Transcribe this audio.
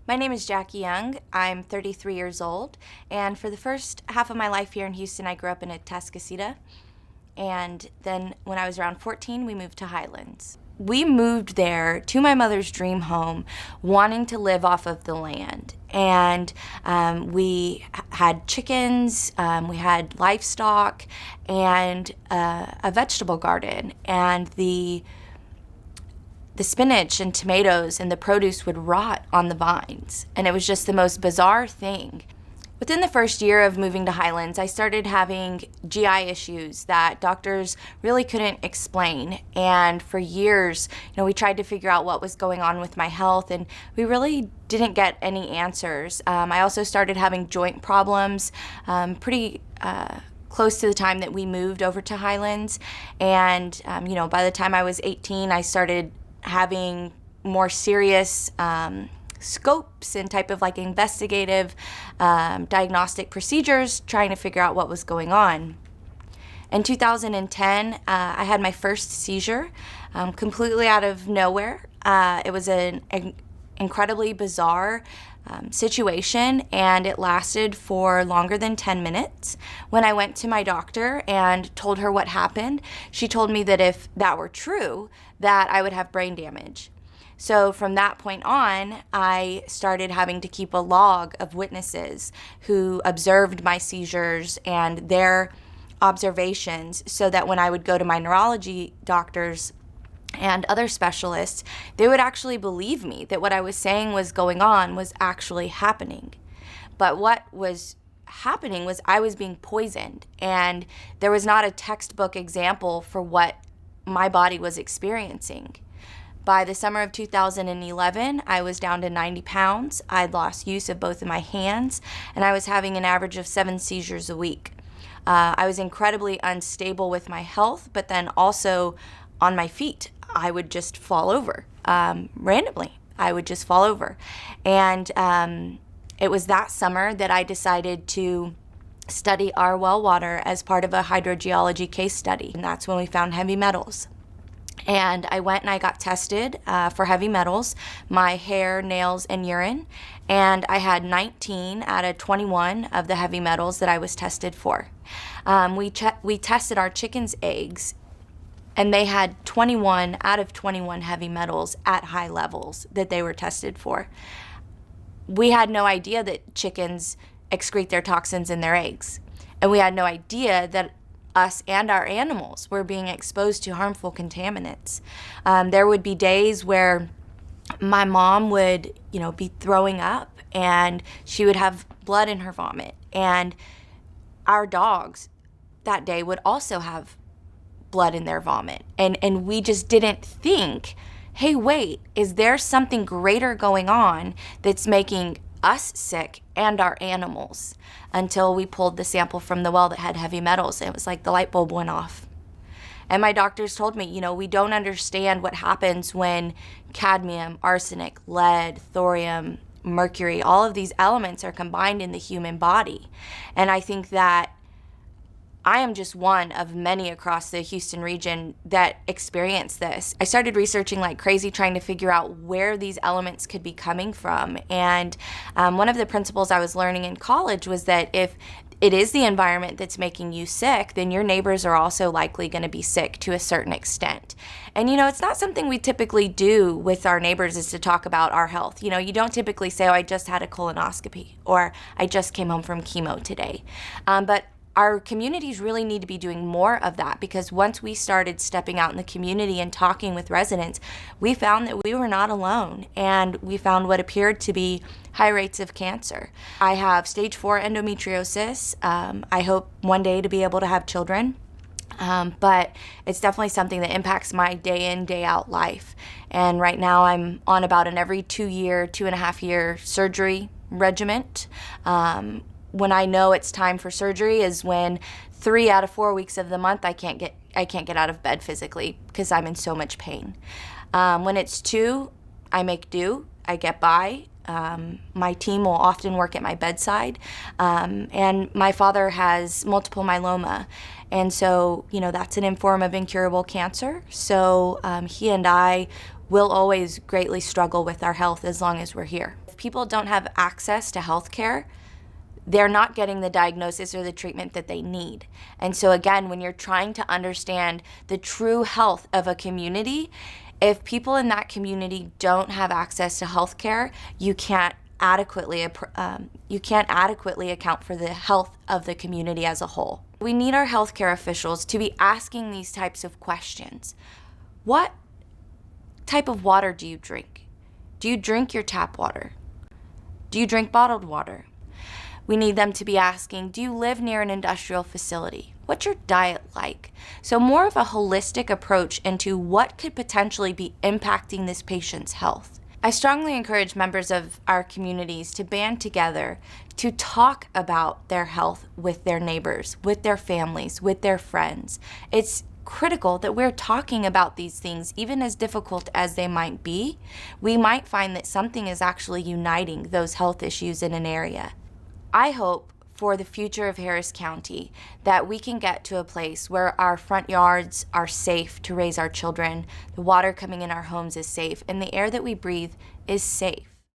My name is Jackie Young. I'm 33 years old, and for the first half of my life here in Houston, I grew up in Atascocita, and then when I was around 14, we moved to Highlands. We moved there to my mother's dream home, wanting to live off of the land. And we had chickens, we had livestock, and a vegetable garden. And the spinach and tomatoes and the produce would rot on the vines. And it was just the most bizarre thing. Within the first year of moving to Highlands, I started having GI issues that doctors really couldn't explain. And for years, we tried to figure out what was going on with my health, and we really didn't get any answers. I also started having joint problems pretty close to the time that we moved over to Highlands. And, by the time I was 18, I started having more serious scopes and type of investigative diagnostic procedures trying to figure out what was going on. In 2010, I had my first seizure completely out of nowhere. It was an incredibly bizarre situation, and it lasted for longer than 10 minutes. When I went to my doctor and told her what happened, she told me that if that were true, that I would have brain damage. So from that point on, I started having to keep a log of witnesses who observed my seizures and their observations, so that when I would go to my neurology doctors and other specialists, they would actually believe me that what I was saying was going on was actually happening. But what was happening was I was being poisoned, and there was not a textbook example for what my body was experiencing. By the summer of 2011, I was down to 90 pounds. I'd lost use of both of my hands, and I was having an average of 7 seizures a week. I was incredibly unstable with my health, but then also on my feet, I would just fall over. Randomly, I would just fall over. And it was that summer that I decided to study our well water as part of a hydrogeology case study. And that's when we found heavy metals. And I went and I got tested for heavy metals, my hair, nails, and urine. And I had 19 out of 21 of the heavy metals that I was tested for. We tested our chickens' eggs, and they had 21 out of 21 heavy metals at high levels that they were tested for. We had no idea that chickens excrete their toxins in their eggs. And we had no idea that us and our animals were being exposed to harmful contaminants. There would be days where my mom would, be throwing up, and she would have blood in her vomit. And our dogs that day would also have blood in their vomit. And we just didn't think, hey, wait, is there something greater going on that's making us sick and our animals, until we pulled the sample from the well that had heavy metals. It was like the light bulb went off. And my doctors told me, we don't understand what happens when cadmium, arsenic, lead, thorium, mercury, all of these elements are combined in the human body. And I think that I am just one of many across the Houston region that experience this. I started researching like crazy, trying to figure out where these elements could be coming from. And one of the principles I was learning in college was that if it is the environment that's making you sick, then your neighbors are also likely going to be sick to a certain extent. And, it's not something we typically do with our neighbors, is to talk about our health. You don't typically say, oh, I just had a colonoscopy, or I just came home from chemo today. But our communities really need to be doing more of that, because once we started stepping out in the community and talking with residents, we found that we were not alone, and we found what appeared to be high rates of cancer. I have stage 4 endometriosis. I hope one day to be able to have children, but it's definitely something that impacts my day in, day out life. And right now I'm on about an every 2.5 year surgery regiment. When I know it's time for surgery is when 3 out of 4 weeks of the month I can't get out of bed physically because I'm in so much pain. When it's 2, I make do. I get by. My team will often work at my bedside. And my father has multiple myeloma. And so, that's an form of incurable cancer. So he and I will always greatly struggle with our health as long as we're here. people don't have access to healthcare, they're not getting the diagnosis or the treatment that they need. And so again, when you're trying to understand the true health of a community, if people in that community don't have access to healthcare, you can't adequately account for the health of the community as a whole. We need our healthcare officials to be asking these types of questions. What type of water do you drink? Do you drink your tap water? Do you drink bottled water? We need them to be asking, do you live near an industrial facility? What's your diet like? So more of a holistic approach into what could potentially be impacting this patient's health. I strongly encourage members of our communities to band together to talk about their health with their neighbors, with their families, with their friends. It's critical that we're talking about these things, even as difficult as they might be. We might find that something is actually uniting those health issues in an area. I hope for the future of Harris County that we can get to a place where our front yards are safe to raise our children, the water coming in our homes is safe, and the air that we breathe is safe.